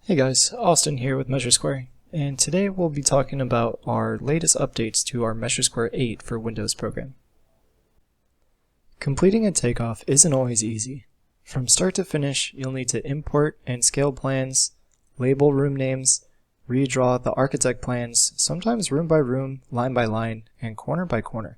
Hey guys, Austin here with MeasureSquare, and today we'll be talking about our latest updates to our MeasureSquare 8 for Windows program. Completing a takeoff isn't always easy. From start to finish, you'll need to import and scale plans, label room names, redraw the architect plans, sometimes room by room, line by line, and corner by corner.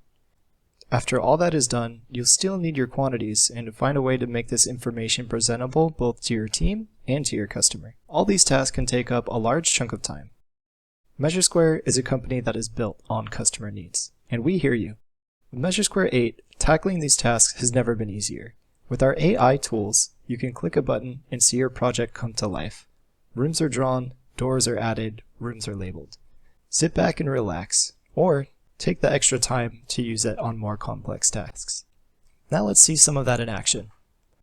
After all that is done, you'll still need your quantities and find a way to make this information presentable both to your team and to your customer. All these tasks can take up a large chunk of time. MeasureSquare is a company that is built on customer needs, and we hear you. With MeasureSquare 8, tackling these tasks has never been easier. With our AI tools, you can click a button and see your project come to life. Rooms are drawn, doors are added, rooms are labeled. Sit back and relax, or take the extra time to use it on more complex tasks. Now let's see some of that in action.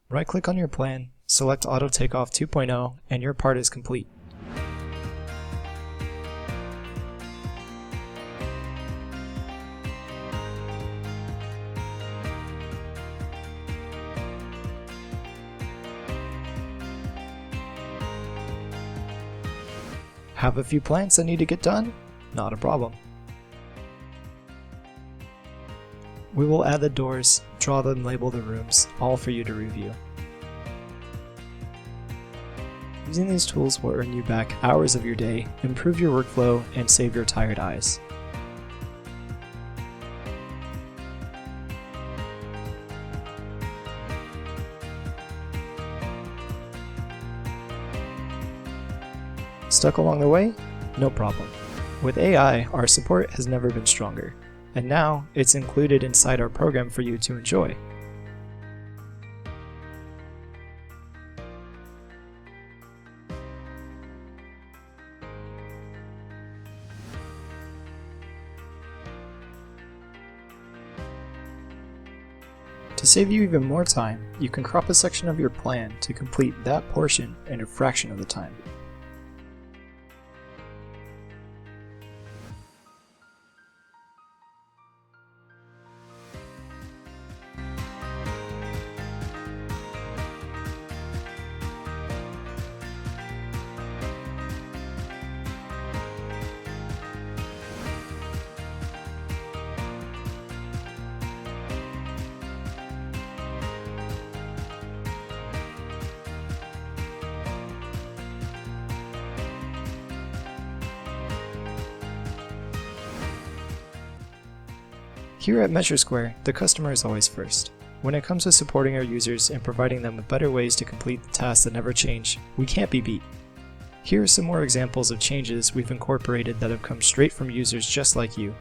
Right-click on your plan, select Auto Takeoff 2.0, and your part is complete. Have a few plans that need to get done? Not a problem. We will add the doors, draw and label the rooms, all for you to review. Using these tools will earn you back hours of your day, improve your workflow, and save your tired eyes. Stuck along the way? No problem. With AI, our support has never been stronger, and now it's included inside our program for you to enjoy. To save you even more time, you can crop a section of your plan to complete that portion in a fraction of the time. Here at MeasureSquare, the customer is always first. When it comes to supporting our users and providing them with better ways to complete the tasks that never change, we can't be beat. Here are some more examples of changes we've incorporated that have come straight from users just like you.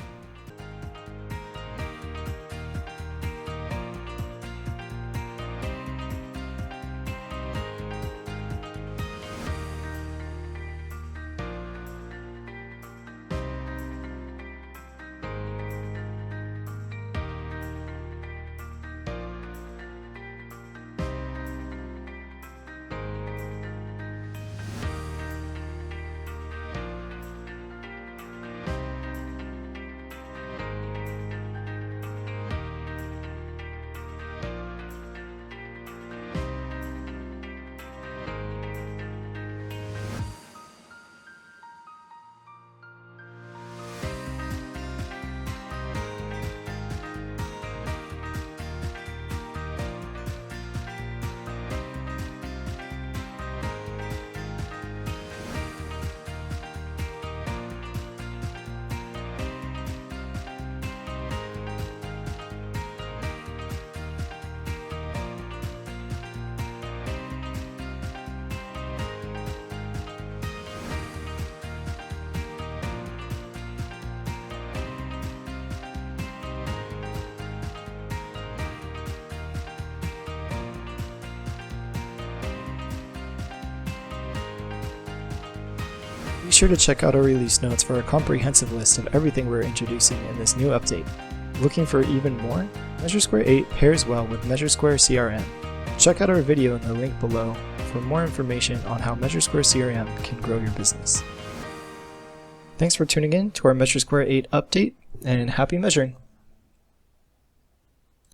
Be sure to check out our release notes for a comprehensive list of everything we're introducing in this new update. Looking for even more? MeasureSquare 8 pairs well with MeasureSquare CRM. Check out our video in the link below for more information on how MeasureSquare CRM can grow your business. Thanks for tuning in to our MeasureSquare 8 update, and happy measuring!